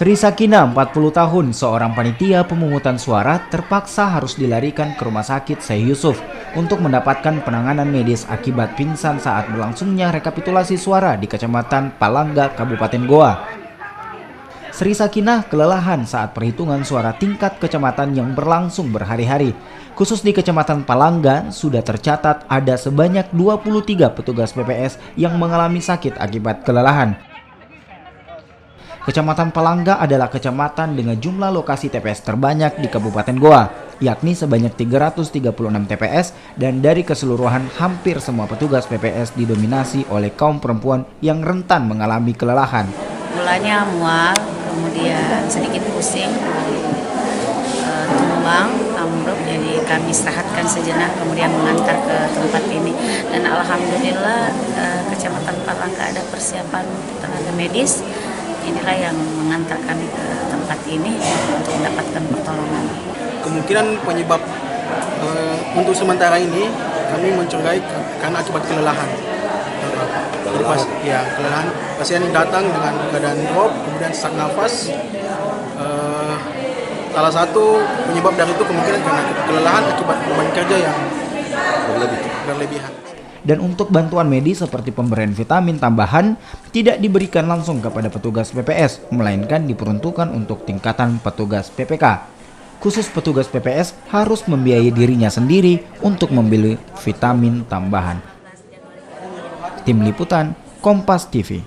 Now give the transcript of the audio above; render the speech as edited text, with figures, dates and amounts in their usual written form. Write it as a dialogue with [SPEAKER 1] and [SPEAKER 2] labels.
[SPEAKER 1] Sri Sakina, 40 tahun, seorang panitia pemungutan suara terpaksa harus dilarikan ke Rumah Sakit Syekh Yusuf untuk mendapatkan penanganan medis akibat pingsan saat berlangsungnya rekapitulasi suara di Kecamatan Palangga, Kabupaten Goa. Sri Sakina kelelahan saat perhitungan suara tingkat kecamatan yang berlangsung berhari-hari. Khusus di Kecamatan Palangga, sudah tercatat ada sebanyak 23 petugas PPS yang mengalami sakit akibat kelelahan. Kecamatan Palangga adalah kecamatan dengan jumlah lokasi TPS terbanyak di Kabupaten Goa, yakni sebanyak 336 TPS, dan dari keseluruhan hampir semua petugas PPS didominasi oleh kaum perempuan yang rentan mengalami kelelahan.
[SPEAKER 2] Mulanya mual, kemudian sedikit pusing, tumbang, ambruk, jadi kami istirahatkan sejenak, kemudian mengantar ke tempat ini. Dan alhamdulillah Kecamatan Palangga ada persiapan tenaga medis. Inilah yang mengantar kami ke tempat ini untuk mendapatkan pertolongan.
[SPEAKER 3] Kemungkinan penyebab untuk sementara ini kami mencurigai karena akibat kelelahan. Jadi kelelahan pasien datang dengan keadaan drop, kemudian sesak nafas. Salah satu penyebab dari itu kemungkinan karena kelelahan akibat beban kerja yang berlebihan.
[SPEAKER 1] Dan untuk bantuan medis seperti pemberian vitamin tambahan tidak diberikan langsung kepada petugas PPS, melainkan diperuntukkan untuk tingkatan petugas PPK. Khusus petugas PPS harus membiayai dirinya sendiri untuk membeli vitamin tambahan. Tim Liputan, Kompas TV.